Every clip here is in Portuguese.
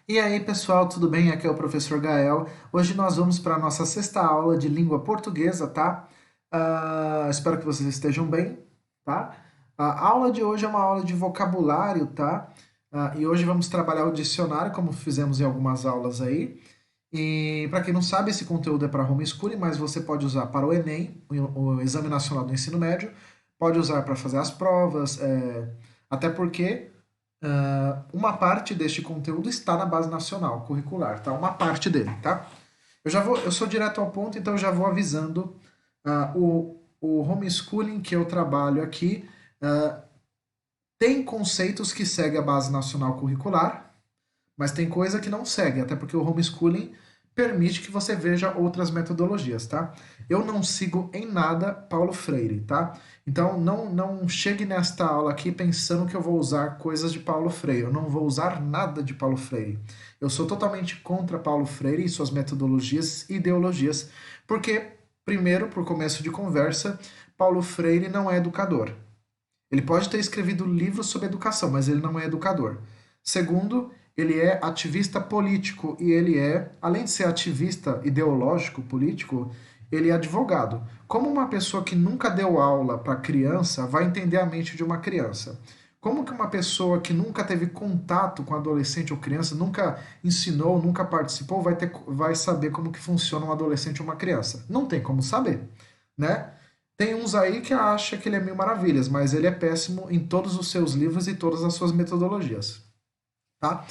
E aí, pessoal, tudo bem? Aqui é o professor Gael. Hoje nós vamos para a nossa sexta aula de língua portuguesa, tá? Espero que vocês estejam bem, tá? A aula de hoje é uma aula de vocabulário, tá? E hoje vamos trabalhar o dicionário, como fizemos em algumas aulas aí. E para quem não sabe, esse conteúdo é para homeschooling, mas você pode usar para o Enem, o Exame Nacional do Ensino Médio, pode usar para fazer as provas, até porque uma parte deste conteúdo está na base nacional curricular, tá? Uma parte dele, tá? Eu sou direto ao ponto, então eu já vou avisando o homeschooling que eu trabalho aqui tem conceitos que seguem a base nacional curricular, mas tem coisa que não segue, até porque o homeschooling permite que você veja outras metodologias, tá? Eu não sigo em nada Paulo Freire, tá? Então não chegue nesta aula aqui pensando que eu vou usar coisas de Paulo Freire. Eu não vou usar nada de Paulo Freire. Eu sou totalmente contra Paulo Freire e suas metodologias e ideologias, porque, primeiro, por começo de conversa, Paulo Freire não é educador. Ele pode ter escrevido livros sobre educação, mas ele não é educador. Segundo, ele é ativista político e ele é, além de ser ativista ideológico político, ele é advogado. Como uma pessoa que nunca deu aula para criança vai entender a mente de uma criança? Como que uma pessoa que nunca teve contato com adolescente ou criança, nunca ensinou, nunca participou, vai saber como que funciona um adolescente ou uma criança? Não tem como saber, né? Tem uns aí que acha que ele é mil maravilhas, mas ele é péssimo em todos os seus livros e todas as suas metodologias, tá?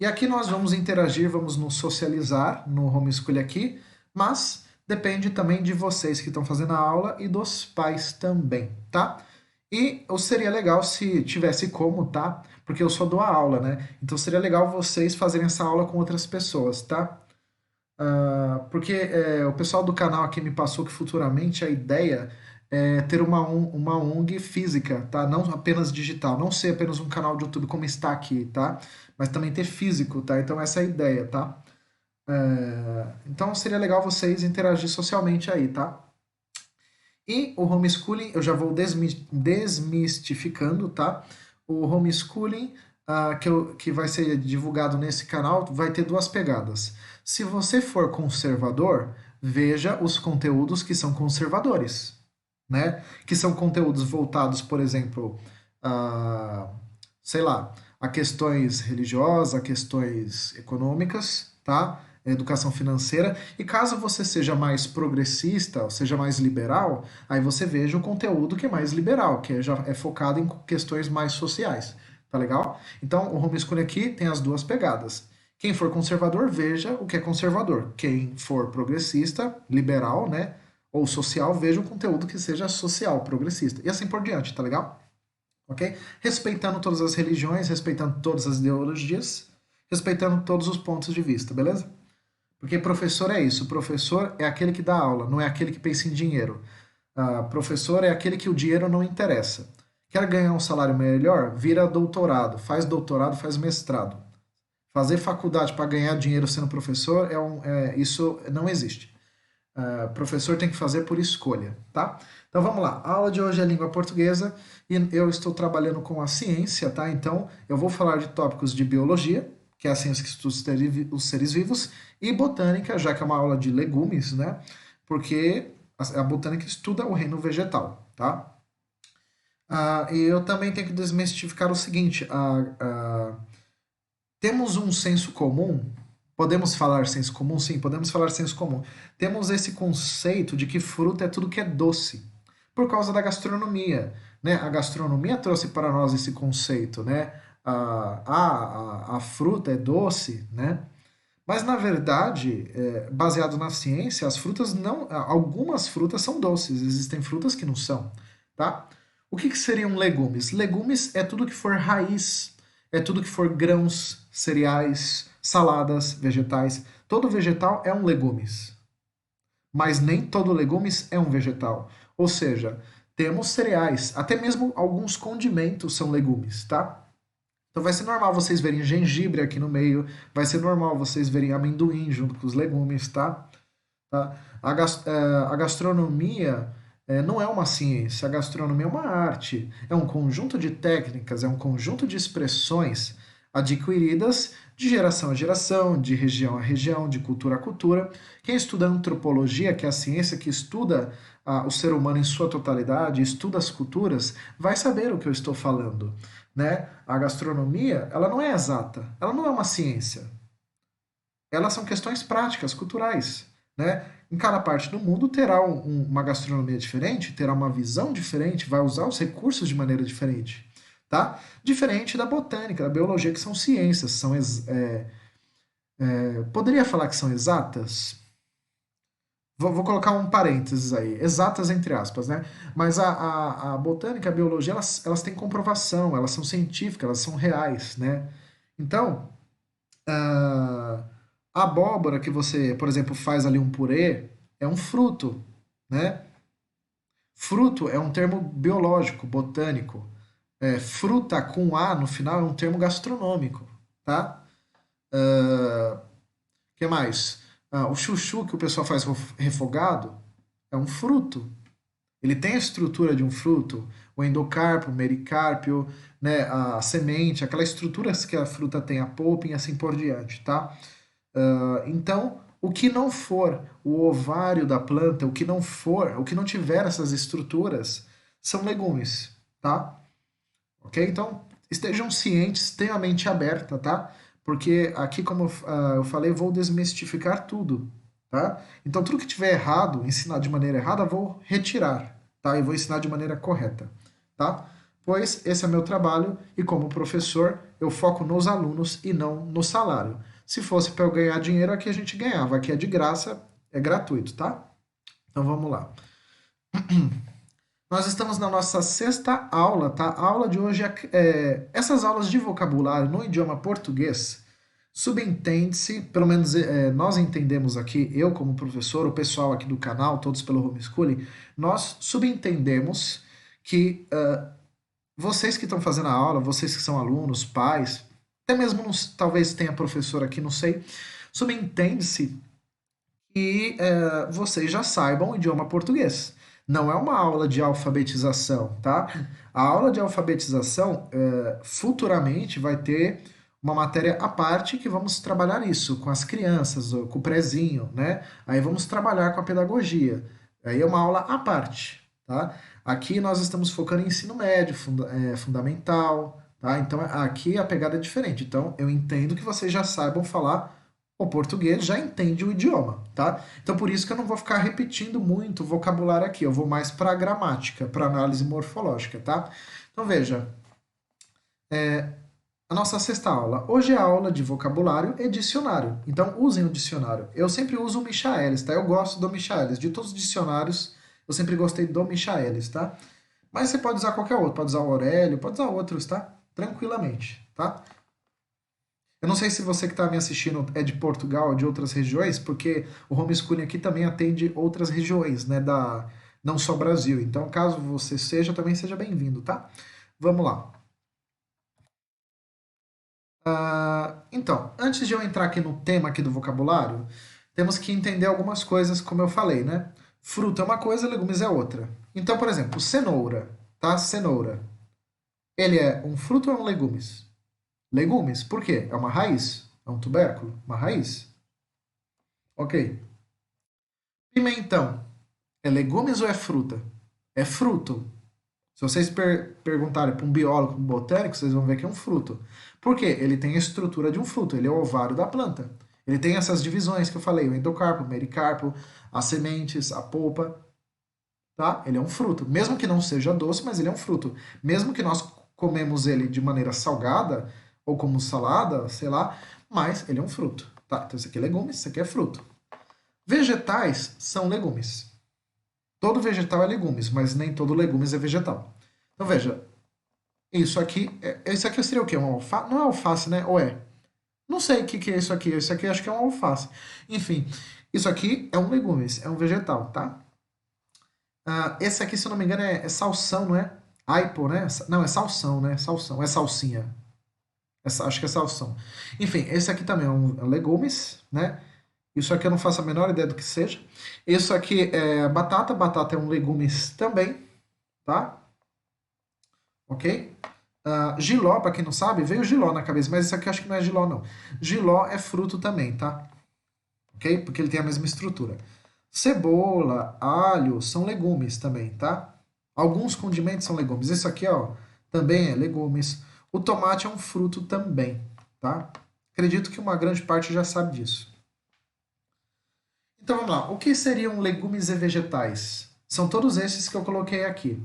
E aqui nós vamos interagir, vamos nos socializar no homeschool aqui, mas depende também de vocês que estão fazendo a aula e dos pais também, tá? E seria legal se tivesse como, tá? Porque eu só dou a aula, né? Então seria legal vocês fazerem essa aula com outras pessoas, tá? Porque o pessoal do canal aqui me passou que futuramente a ideia é ter uma ONG física, tá? Não apenas digital, não ser apenas um canal de YouTube como está aqui, tá? Mas também ter físico, tá? Então essa é a ideia, tá? Então seria legal vocês interagir socialmente aí, tá? E o homeschooling, eu já vou desmistificando, tá? O homeschooling que vai ser divulgado nesse canal vai ter duas pegadas. Se você for conservador, veja os conteúdos que são conservadores, né? Que são conteúdos voltados, por exemplo, a, sei lá, a questões religiosas, a questões econômicas, tá? Educação financeira. E caso você seja mais progressista, ou seja mais liberal, aí você veja o conteúdo que é mais liberal, que já é focado em questões mais sociais. Tá legal? Então, o homeschooling aqui tem as duas pegadas. Quem for conservador, veja o que é conservador. Quem for progressista, liberal, né? Ou social, veja um conteúdo que seja social, progressista. E assim por diante, tá legal? Ok? Respeitando todas as religiões, respeitando todas as ideologias, respeitando todos os pontos de vista, beleza? Porque professor é isso, professor é aquele que dá aula, não é aquele que pensa em dinheiro. Professor é aquele que o dinheiro não interessa. Quer ganhar um salário melhor? Vira doutorado, faz mestrado. Fazer faculdade para ganhar dinheiro sendo professor, isso não existe. Professor tem que fazer por escolha, tá? Então vamos lá. A aula de hoje é língua portuguesa e eu estou trabalhando com a ciência, tá? Então eu vou falar de tópicos de biologia, que é a ciência que estuda os seres vivos, e botânica, já que é uma aula de legumes, né? Porque a botânica estuda o reino vegetal, tá? E eu também tenho que desmistificar o seguinte: temos um senso comum. Podemos falar senso comum? Sim, podemos falar senso comum. Temos esse conceito de que fruta é tudo que é doce, por causa da gastronomia, né? A gastronomia trouxe para nós esse conceito, né? A fruta é doce, né? Mas na verdade, baseado na ciência, as frutas não, algumas frutas são doces, existem frutas que não são, tá? O que seriam legumes? Legumes é tudo que for raiz, é tudo que for grãos, cereais, saladas, vegetais. Todo vegetal é um legumes, mas nem todo legumes é um vegetal. Ou seja, temos cereais, até mesmo alguns condimentos são legumes, tá? Então vai ser normal vocês verem gengibre aqui no meio, vai ser normal vocês verem amendoim junto com os legumes, tá? Tá? A gastronomia não é uma ciência, a gastronomia é uma arte, é um conjunto de técnicas, é um conjunto de expressões. adquiridas de geração a geração, de região a região, de cultura a cultura. Quem estuda antropologia, que é a ciência que estuda o ser humano em sua totalidade, estuda as culturas, vai saber o que eu estou falando, né? A gastronomia, ela não é exata, ela não é uma ciência. Elas são questões práticas, culturais, né? Em cada parte do mundo terá uma gastronomia diferente, terá uma visão diferente, vai usar os recursos de maneira diferente, tá? Diferente da botânica, da biologia, que são ciências, poderia falar que são exatas? Vou colocar um parênteses aí, exatas entre aspas, né? Mas a botânica, a biologia, elas têm comprovação, elas são científicas, elas são reais, né? Então, ah, a abóbora que você, por exemplo, faz ali um purê, é um fruto, né? Fruto é um termo biológico, botânico. Fruta com A no final é um termo gastronômico, tá? Que mais? O chuchu que o pessoal faz refogado é um fruto. Ele tem a estrutura de um fruto, o endocarpo, o mericárpio, né, a semente, aquela estrutura que a fruta tem, a polpa e assim por diante, tá? Então, o que não for o ovário da planta, o que não tiver essas estruturas, são legumes, tá? Ok? Então, estejam cientes, tenham a mente aberta, tá? Porque aqui, como eu falei, vou desmistificar tudo, tá? Então, tudo que tiver errado, ensinar de maneira errada, vou retirar, tá? E vou ensinar de maneira correta, tá? Pois esse é meu trabalho e, como professor, eu foco nos alunos e não no salário. Se fosse para eu ganhar dinheiro, aqui a gente ganhava. Aqui é de graça, é gratuito, tá? Então, vamos lá. Nós estamos na nossa sexta aula, tá? A aula de hoje essas aulas de vocabulário no idioma português, subentende-se, pelo menos nós entendemos aqui, eu como professor, o pessoal aqui do canal, todos pelo homeschooling, nós subentendemos que vocês que estão fazendo a aula, vocês que são alunos, pais, até mesmo talvez tenha professor aqui, não sei, subentende-se que vocês já saibam o idioma português. Não é uma aula de alfabetização, tá? A aula de alfabetização, futuramente, vai ter uma matéria à parte que vamos trabalhar isso com as crianças, ou com o prezinho, né? Aí vamos trabalhar com a pedagogia. Aí é uma aula à parte, tá? Aqui nós estamos focando em ensino médio, fundamental, tá? Então aqui a pegada é diferente. Então eu entendo que vocês já saibam falar o português, já entende o idioma, tá? Então por isso que eu não vou ficar repetindo muito o vocabulário aqui, eu vou mais para a gramática, para análise morfológica, tá? Então veja, a nossa sexta aula. Hoje é a aula de vocabulário e dicionário. Então usem o dicionário. Eu sempre uso o Michaelis, tá? Eu gosto do Michaelis. De todos os dicionários, eu sempre gostei do Michaelis, tá? Mas você pode usar qualquer outro, pode usar o Aurélio, pode usar outros, tá? Tranquilamente, tá? Eu não sei se você que está me assistindo é de Portugal ou de outras regiões, porque o homeschooling aqui também atende outras regiões, né, não só Brasil. Então, caso você seja, também seja bem-vindo, tá? Vamos lá. Então, antes de eu entrar aqui no tema aqui do vocabulário, temos que entender algumas coisas, como eu falei, né? Fruta é uma coisa, legumes é outra. Então, por exemplo, cenoura, tá? Cenoura. Ele é um fruto ou é um legumes? Legumes. Por quê? É uma raiz? É um tubérculo? Uma raiz? Ok. Pimentão. É legumes ou é fruta? É fruto. Se vocês perguntarem para um biólogo, para um botânico, vocês vão ver que é um fruto. Por quê? Ele tem a estrutura de um fruto, ele é o ovário da planta. Ele tem essas divisões que eu falei, o endocarpo, o mericarpo, as sementes, a polpa, tá? Ele é um fruto. Mesmo que não seja doce, mas ele é um fruto. Mesmo que nós comemos ele de maneira salgada, ou como salada, sei lá, mas ele é um fruto, tá? Então isso aqui é legumes, isso aqui é fruto. Vegetais são legumes. Todo vegetal é legumes, mas nem todo legumes é vegetal. Então veja, isso aqui seria o quê? Um alface? Não é alface, né? Ou é? Não sei o que que é isso aqui. Isso aqui acho que é um alface. Enfim, isso aqui é um legumes, é um vegetal, tá? Esse aqui, se eu não me engano, é salsão, não é? Aipo, né? Não, é salsão, né? Salsão, é salsinha. Acho que é salsão. Enfim, esse aqui também é um legumes, né? Isso aqui eu não faço a menor ideia do que seja. Isso aqui é batata. Batata é um legumes também, tá? Ok? Jiló, para quem não sabe, veio jiló na cabeça, mas isso aqui eu acho que não é jiló, não. Jiló é fruto também, tá? Ok? Porque ele tem a mesma estrutura. Cebola, alho são legumes também, tá? Alguns condimentos são legumes. Isso aqui, ó, também é legumes. O tomate é um fruto também, tá? Acredito que uma grande parte já sabe disso. Então vamos lá. O que seriam legumes e vegetais? São todos esses que eu coloquei aqui.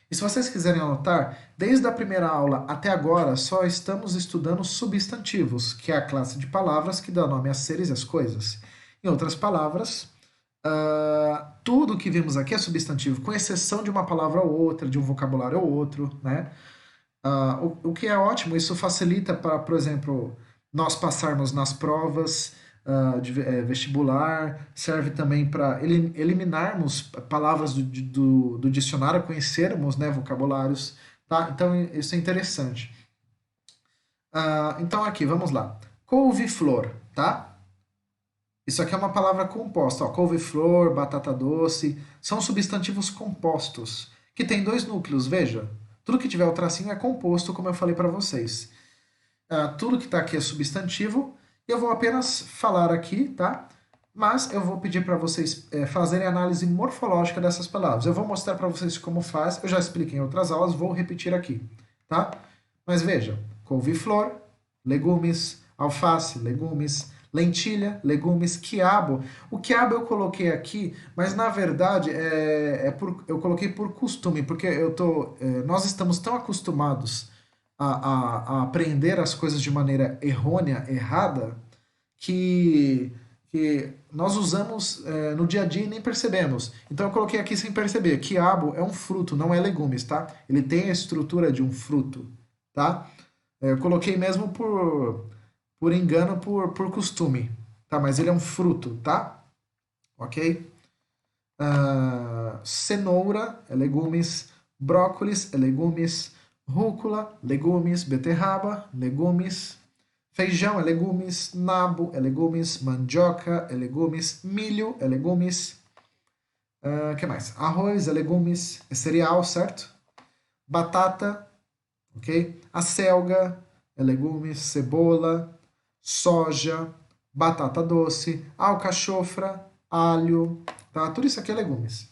E se vocês quiserem anotar, desde a primeira aula até agora só estamos estudando substantivos, que é a classe de palavras que dá nome a seres e às coisas. Em outras palavras, tudo que vimos aqui é substantivo, com exceção de uma palavra ou outra, de um vocabulário ou outro, né? O que é ótimo, isso facilita para, por exemplo, nós passarmos nas provas de vestibular, serve também para eliminarmos palavras do dicionário, conhecermos, né, vocabulários, tá? Então isso é interessante. Então aqui, vamos lá. Couve-flor, tá? Isso aqui é uma palavra composta, ó, couve-flor, batata doce, são substantivos compostos, que tem dois núcleos, veja. Tudo que tiver o tracinho é composto, como eu falei para vocês. Tudo que está aqui é substantivo, e eu vou apenas falar aqui, tá? Mas eu vou pedir para vocês fazerem análise morfológica dessas palavras. Eu vou mostrar para vocês como faz, eu já expliquei em outras aulas, vou repetir aqui, tá? Mas veja, couve-flor, legumes, alface, legumes, lentilha, legumes, quiabo. O quiabo eu coloquei aqui, mas na verdade eu coloquei por costume, porque nós estamos tão acostumados a aprender as coisas de maneira errônea, errada, que nós usamos no dia a dia e nem percebemos. Então eu coloquei aqui sem perceber. Quiabo é um fruto, não é legumes, tá? Ele tem a estrutura de um fruto, tá? Eu coloquei mesmo por engano, por costume, tá? Mas ele é um fruto, tá? Ok? Cenoura é legumes, brócolis é legumes, rúcula, legumes, beterraba, legumes, feijão é legumes, nabo é legumes, mandioca é legumes, milho é legumes, que mais? Arroz é legumes, é cereal, certo? Batata, ok? A selga é legumes, cebola, soja, batata doce, alcachofra, alho, tá? Tudo isso aqui é legumes.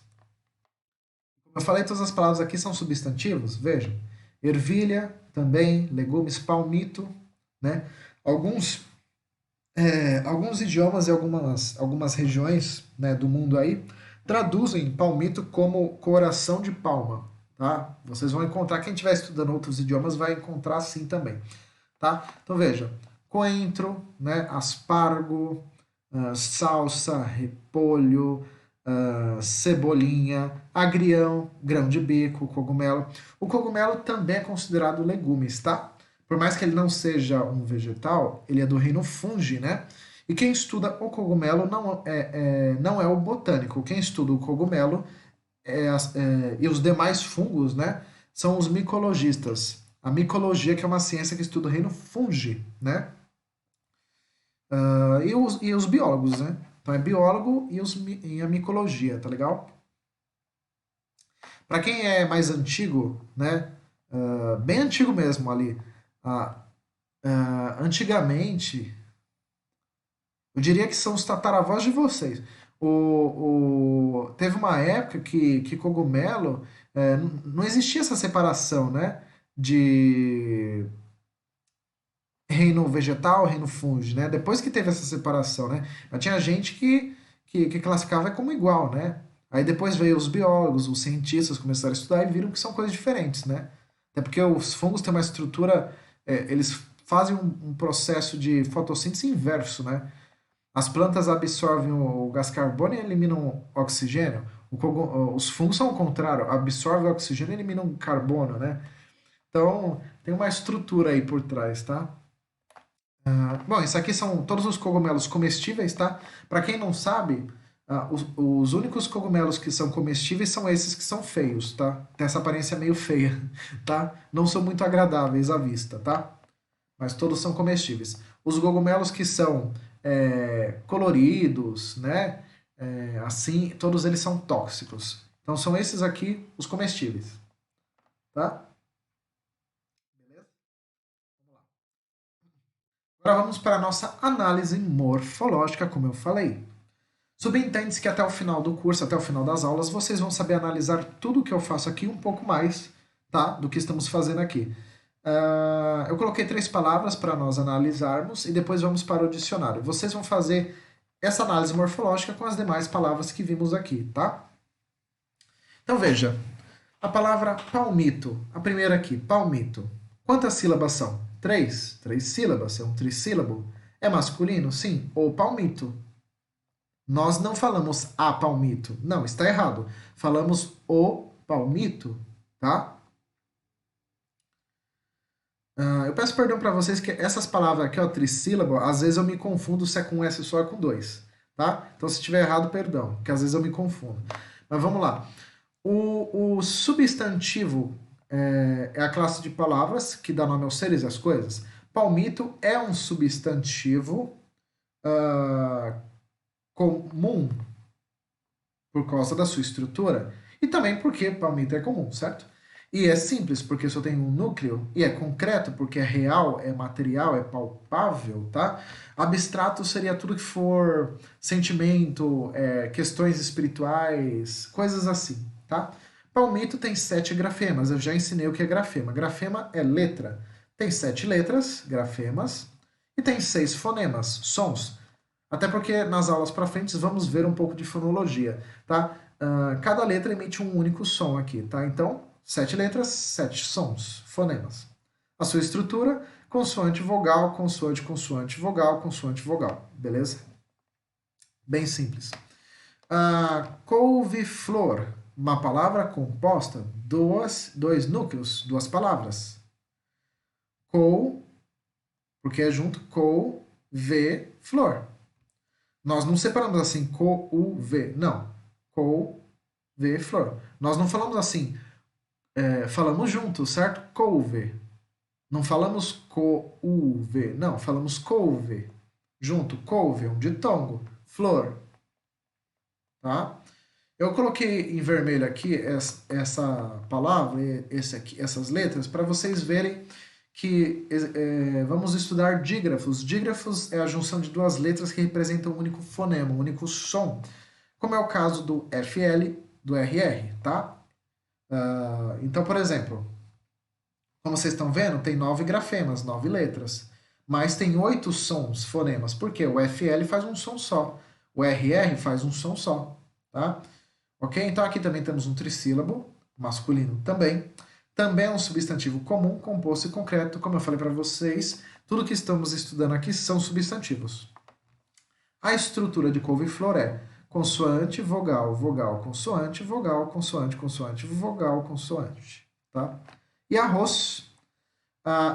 Como eu falei, todas as palavras aqui são substantivos, vejam. Ervilha, também, legumes, palmito, né? Alguns, alguns idiomas e algumas regiões, né, do mundo aí traduzem palmito como coração de palma, tá? Vocês vão encontrar, quem estiver estudando outros idiomas vai encontrar assim também, tá? Então veja, coentro, né, aspargo, salsa, repolho, cebolinha, agrião, grão de bico, cogumelo. O cogumelo também é considerado legumes, tá? Por mais que ele não seja um vegetal, ele é do reino fungi, né? E quem estuda o cogumelo não é o botânico. Quem estuda o cogumelo e os demais fungos, né? São os micologistas. A micologia, que é uma ciência que estuda o reino fungi, né? E os biólogos, né? Então é biólogo e a micologia, tá legal? Para quem é mais antigo, né? Bem antigo mesmo ali. Uh, Antigamente, eu diria que são os tataravós de vocês. Teve uma época que cogumelo não existia essa separação, né? De reino vegetal, reino fungi, né? Depois que teve essa separação, né? Mas tinha gente que classificava como igual, né? Aí depois veio os biólogos, os cientistas começaram a estudar e viram que são coisas diferentes, né? Até porque os fungos têm uma estrutura, eles fazem um processo de fotossíntese inverso, né? As plantas absorvem o gás carbono e eliminam oxigênio. Os fungos são o contrário, absorvem oxigênio e eliminam carbono, né? Então, tem uma estrutura aí por trás, tá? Bom, isso aqui são todos os cogumelos comestíveis, tá? Para quem não sabe, os únicos cogumelos que são comestíveis são esses que são feios, tá? Tem essa aparência meio feia, tá? Não são muito agradáveis à vista, tá? Mas todos são comestíveis. Os cogumelos que são coloridos, né? Assim, todos eles são tóxicos. Então são esses aqui os comestíveis, tá? Beleza? Agora vamos para a nossa análise morfológica, como eu falei. Subentende-se que até o final do curso, até o final das aulas, vocês vão saber analisar tudo o que eu faço aqui um pouco mais, tá? Do que estamos fazendo aqui. Eu coloquei 3 palavras para nós analisarmos e depois vamos para o dicionário. Vocês vão fazer essa análise morfológica com as demais palavras que vimos aqui, tá? Então veja, a palavra palmito, a primeira aqui, palmito. Quantas sílabas são? 3. 3 sílabas, é um trissílabo. É masculino? Sim. O palmito. Nós não falamos a palmito. Não, está errado. Falamos o palmito, tá? Eu peço perdão para vocês que essas palavras aqui, ó, trissílabo, às vezes eu me confundo se é com S só ou com 2, tá? Então se estiver errado, perdão, que às vezes eu me confundo. Mas vamos lá. O substantivo é a classe de palavras que dá nome aos seres e às coisas. Palmito é um substantivo comum por causa da sua estrutura e também porque palmito é comum, certo? E é simples porque só tem um núcleo, e é concreto porque é real, é material, é palpável, tá? Abstrato seria tudo que for sentimento, questões espirituais, coisas assim, tá? Palmito tem 7 grafemas, eu já ensinei o que é grafema. Grafema é letra. Tem 7 letras, grafemas, e tem 6 fonemas, sons. Até porque nas aulas para frente vamos ver um pouco de fonologia, tá? Cada letra emite um único som aqui, tá? Então, 7 letras, 7 sons, fonemas. A sua estrutura, consoante, vogal, consoante, consoante, vogal, consoante, vogal. Beleza? Bem simples. Couve-flor, uma palavra composta, dois núcleos, 2 palavras. Cou, porque é junto, couve-flor. Nós não separamos assim, couve, não. Couve-flor. Nós não falamos assim, falamos junto, certo? Couve. Não falamos couve, não, falamos couve. Junto, couve, um ditongo. Flor. Tá? Eu coloquei em vermelho aqui essa palavra, essas letras, para vocês verem que vamos estudar dígrafos. Dígrafos é a junção de 2 letras que representam um único fonema, um único som, como é o caso do FL, do RR, tá? Então, por exemplo, como vocês estão vendo, tem 9 grafemas, 9 letras, mas tem 8 sons, fonemas, porque o FL faz um som só, o RR faz um som só, tá? Ok? Então aqui também temos um trissílabo, masculino também. Também é um substantivo comum, composto e concreto, como eu falei para vocês, tudo que estamos estudando aqui são substantivos. A estrutura de couve-flor é consoante, vogal, vogal, consoante, vogal, consoante, consoante, vogal, consoante. Tá? E arroz,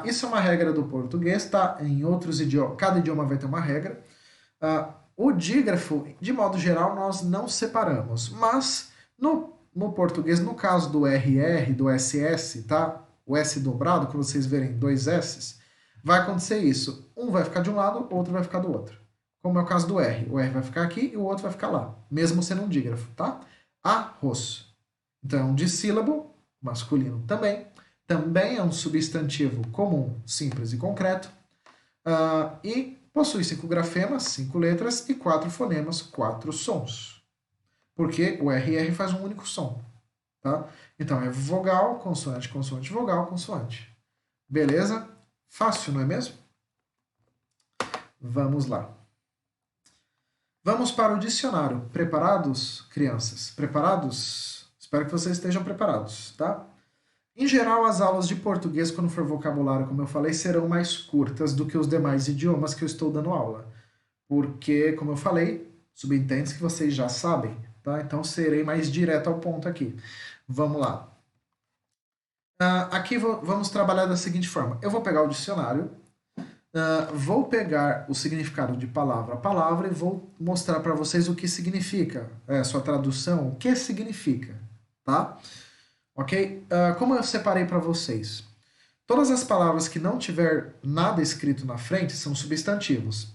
isso é uma regra do português, tá? Em outros idiomas, cada idioma vai ter uma regra. O dígrafo, de modo geral, nós não separamos, mas no português, no caso do RR, do SS, tá? O S dobrado, que vocês verem 2 S's, vai acontecer isso. Um vai ficar de um lado, o outro vai ficar do outro. Como é o caso do R. O R vai ficar aqui e o outro vai ficar lá, mesmo sendo um dígrafo, tá? Arroz. Então, é um dissílabo, masculino também. Também é um substantivo comum, simples e concreto. E possui 5 grafemas, 5 letras e 4 fonemas, 4 sons. Porque o RR faz um único som, tá? Então é vogal, consoante, consoante, vogal, consoante. Beleza? Fácil, não é mesmo? Vamos lá. Vamos para o dicionário. Preparados, crianças? Preparados? Espero que vocês estejam preparados, tá? Em geral, as aulas de português, quando for vocabulário, como eu falei, serão mais curtas do que os demais idiomas que eu estou dando aula. Porque, como eu falei, subentende-se que vocês já sabem, tá? Então, serei mais direto ao ponto aqui. Vamos lá. Aqui vamos trabalhar da seguinte forma. Eu vou pegar o dicionário, vou pegar o significado de palavra a palavra e vou mostrar para vocês o que significa, sua tradução, o que significa, tá? Ok? Como eu separei para vocês? Todas as palavras que não tiver nada escrito na frente são substantivos.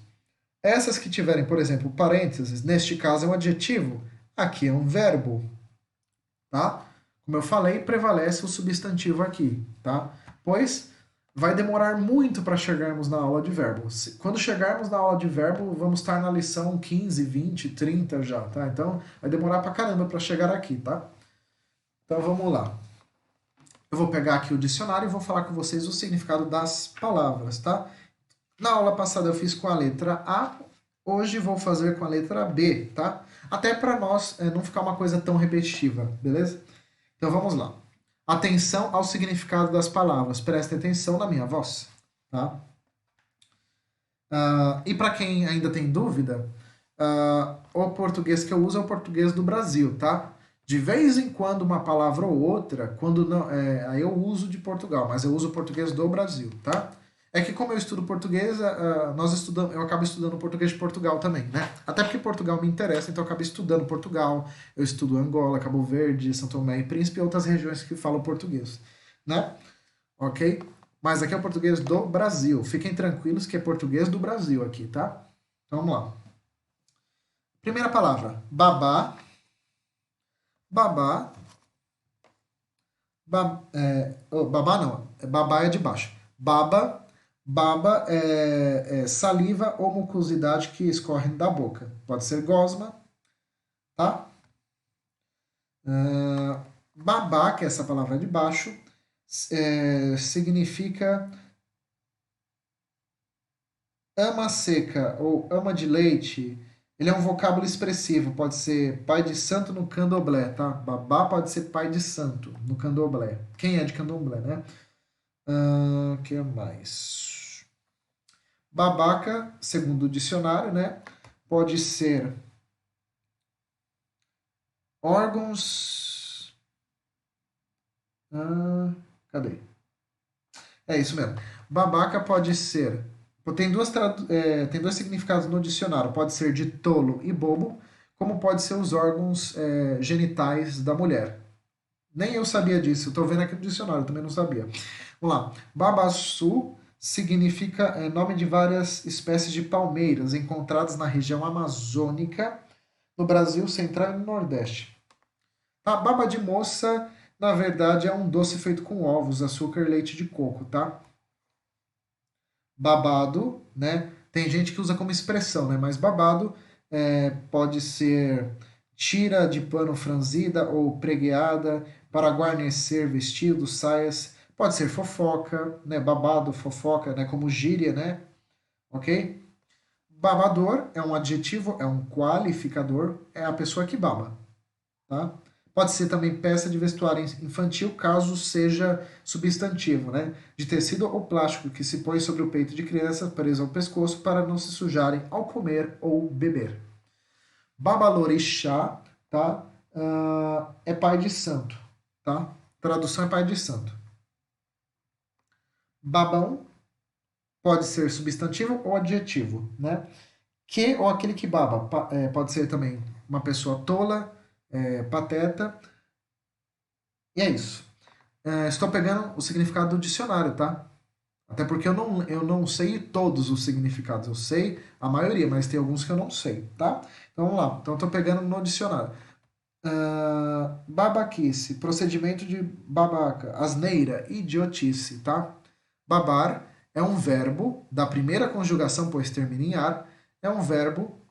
Essas que tiverem, por exemplo, parênteses, neste caso é um adjetivo, aqui é um verbo, tá? Como eu falei, prevalece o substantivo aqui, tá? Pois vai demorar muito para chegarmos na aula de verbo. Quando chegarmos na aula de verbo, vamos estar na lição 15, 20, 30 já, tá? Então, vai demorar pra caramba para chegar aqui, tá? Então, vamos lá. Eu vou pegar aqui o dicionário e vou falar com vocês o significado das palavras, tá? Na aula passada eu fiz com a letra A, hoje vou fazer com a letra B, tá? Até para nós não ficar uma coisa tão repetitiva, beleza? Então vamos lá. Atenção ao significado das palavras. Preste atenção na minha voz, tá? E para quem ainda tem dúvida, o português que eu uso é o português do Brasil, tá? De vez em quando uma palavra ou outra, quando não, aí eu uso de Portugal, mas eu uso o português do Brasil, tá? É que como eu estudo português, eu acabo estudando português de Portugal também, né? Até porque Portugal me interessa, então eu acabo estudando Portugal, eu estudo Angola, Cabo Verde, São Tomé e Príncipe e outras regiões que falam português, né? Ok? Mas aqui é o português do Brasil. Fiquem tranquilos que é português do Brasil aqui, tá? Então vamos lá. Primeira palavra, babá. Babá. Babá não, babá é de baixo. Baba. Baba é saliva ou mucosidade que escorre da boca. Pode ser gosma, tá? Babá, que é essa palavra de baixo, significa ama seca ou ama de leite. Ele é um vocábulo expressivo, pode ser pai de santo no candomblé, tá? Babá pode ser pai de santo no candomblé. Quem é de candomblé, né? Que mais? Babaca, segundo o dicionário, né? Pode ser órgãos. Cadê? É isso mesmo. Babaca pode ser. Tem dois significados no dicionário. Pode ser de tolo e bobo, como pode ser os órgãos genitais da mulher. Nem eu sabia disso. Estou vendo aqui no dicionário, também não sabia. Vamos lá. Babaçu significa nome de várias espécies de palmeiras encontradas na região amazônica, no Brasil Central e no Nordeste. A baba de moça, na verdade, é um doce feito com ovos, açúcar e leite de coco, tá? Babado, né? Tem gente que usa como expressão, né? Mas babado pode ser tira de pano franzida ou pregueada para guarnecer vestidos, saias. Pode ser fofoca, né? Babado, fofoca, né? Como gíria, né? Ok? Babador é um adjetivo, é um qualificador, é a pessoa que baba, tá? Pode ser também peça de vestuário infantil, caso seja substantivo, né? De tecido ou plástico que se põe sobre o peito de criança preso ao pescoço para não se sujarem ao comer ou beber. Babalorixá, tá? É pai de santo, tá? Tradução é pai de santo. Babão pode ser substantivo ou adjetivo, né? Que ou aquele que baba pode ser também uma pessoa tola, pateta. E é isso. Estou pegando o significado do dicionário, tá? Até porque eu não sei todos os significados. Eu sei a maioria, mas tem alguns que eu não sei, tá? Então vamos lá. Então estou pegando no dicionário. Babaquice, procedimento de babaca, asneira, idiotice, tá? Babar é um verbo da primeira conjugação, pois termina em ar. É um verbo,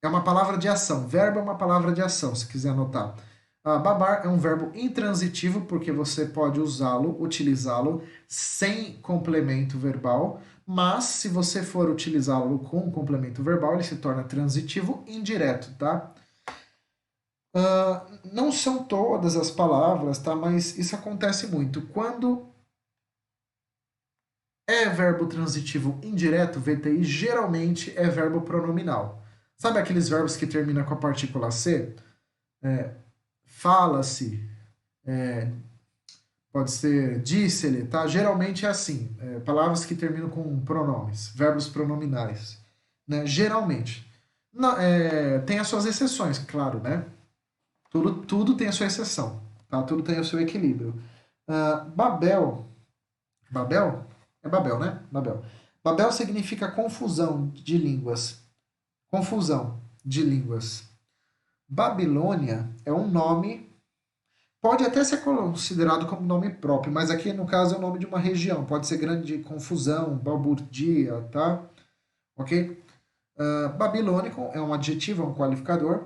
é uma palavra de ação. Verbo é uma palavra de ação, se quiser anotar. Babar é um verbo intransitivo, porque você pode usá-lo, utilizá-lo sem complemento verbal, mas se você for utilizá-lo com complemento verbal, ele se torna transitivo indireto, tá? Não são todas as palavras, tá? Mas isso acontece muito. Quando é verbo transitivo indireto, VTI, geralmente é verbo pronominal. Sabe aqueles verbos que terminam com a partícula C? Fala-se, pode ser disse-lhe, tá? Geralmente é assim, palavras que terminam com pronomes, verbos pronominais, né? Geralmente. Não, tem as suas exceções, claro, né? Tudo tem a sua exceção, tá? Tudo tem o seu equilíbrio. Babel, Babel? É Babel, né? Babel. Babel significa confusão de línguas. Confusão de línguas. Babilônia é um nome Pode até ser considerado como nome próprio, mas aqui no caso é o nome de uma região. Pode ser Grande Confusão, Balbúrdia, tá? Ok? Babilônico é um adjetivo, é um qualificador.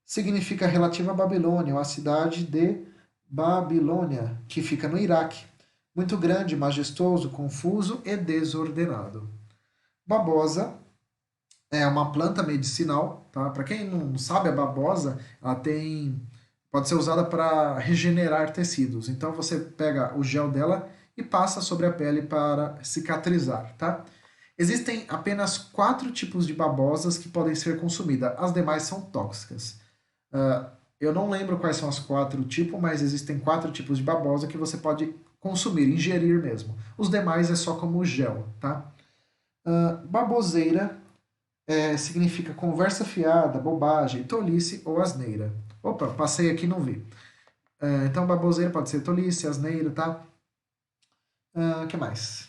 Significa relativo a Babilônia, ou a cidade de Babilônia, que fica no Iraque. Muito grande, majestoso, confuso e desordenado. Babosa é uma planta medicinal, tá? Para quem não sabe, a babosa, ela pode ser usada para regenerar tecidos. Então você pega o gel dela e passa sobre a pele para cicatrizar, tá? Existem apenas 4 tipos de babosas que podem ser consumidas, as demais são tóxicas. Eu não lembro quais são as 4 tipos, mas existem 4 tipos de babosa que você pode consumir, ingerir mesmo. Os demais é só como gel, tá? Baboseira significa conversa fiada, bobagem, tolice ou asneira. Opa, passei aqui e não vi. Então, baboseira pode ser tolice, asneira, tá? O que mais?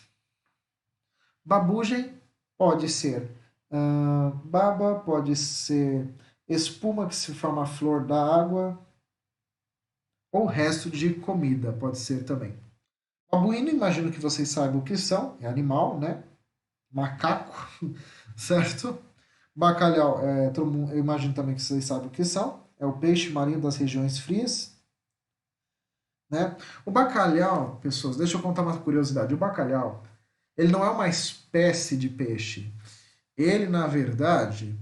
Babugem pode ser baba, pode ser espuma que se forma a flor da água, ou resto de comida, pode ser também. Babuíno, imagino que vocês saibam o que são, é animal, né? Macaco, certo? Bacalhau, eu imagino também que vocês sabem o que são, é o peixe marinho das regiões frias, né? O bacalhau, pessoas, deixa eu contar uma curiosidade. O bacalhau, ele não é uma espécie de peixe. Ele, na verdade,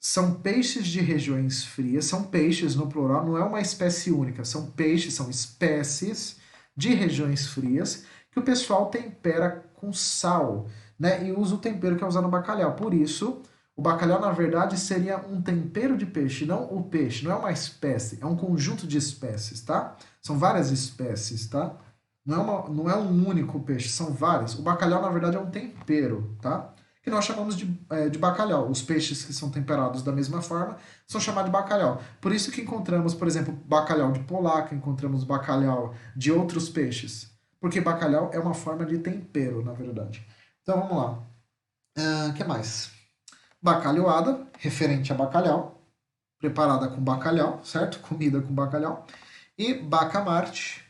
são peixes de regiões frias, são peixes no plural, não é uma espécie única, são peixes, são espécies de regiões frias que o pessoal tempera com sal, né? E usa o tempero que é usado no bacalhau. Por isso, o bacalhau, na verdade, seria um tempero de peixe, não o peixe, não é uma espécie, é um conjunto de espécies, tá? São várias espécies, tá? Não é um único peixe, são vários. O bacalhau, na verdade, é um tempero, tá? Que nós chamamos de bacalhau. Os peixes que são temperados da mesma forma são chamados de bacalhau. Por isso que encontramos, por exemplo, bacalhau de polaca, encontramos bacalhau de outros peixes. Porque bacalhau é uma forma de tempero, na verdade. Então vamos lá. O que mais? Bacalhoada, referente a bacalhau, preparada com bacalhau, certo? Comida com bacalhau. E bacamarte,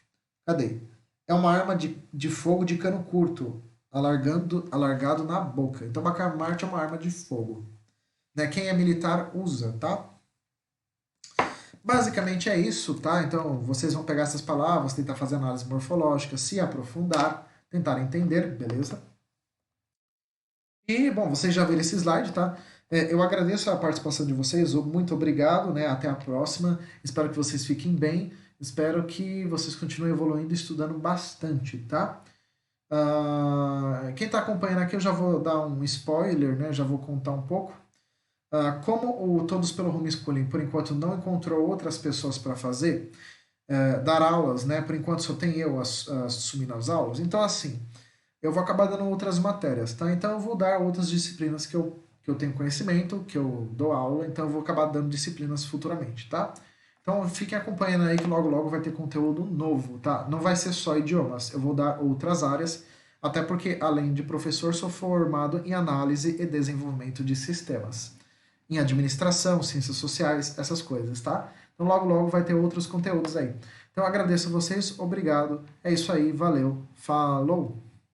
cadê? É uma arma de fogo de cano curto, alargado na boca. Então, bacamarte é uma arma de fogo. Né? Quem é militar usa, tá? Basicamente é isso, tá? Então, vocês vão pegar essas palavras, tentar fazer análise morfológica, se aprofundar, tentar entender, beleza? E, bom, vocês já viram esse slide, tá? Eu agradeço a participação de vocês, muito obrigado, né? Até a próxima. Espero que vocês fiquem bem. Espero que vocês continuem evoluindo e estudando bastante, tá? Quem está acompanhando aqui, eu já vou dar um spoiler, né? Já vou contar um pouco. Como o Todos pelo Homeschooling, por enquanto, não encontrou outras pessoas para fazer, dar aulas, né? Por enquanto só tem eu assumindo as aulas. Então, assim, eu vou acabar dando outras matérias, tá? Então, eu vou dar outras disciplinas que eu tenho conhecimento, que eu dou aula, então eu vou acabar dando disciplinas futuramente, tá? Então, fiquem acompanhando aí que logo logo vai ter conteúdo novo, tá? Não vai ser só idiomas, eu vou dar outras áreas, até porque, além de professor, sou formado em análise e desenvolvimento de sistemas, em administração, ciências sociais, essas coisas, tá? Então, logo logo vai ter outros conteúdos aí. Então, eu agradeço a vocês, obrigado, é isso aí, valeu, falou!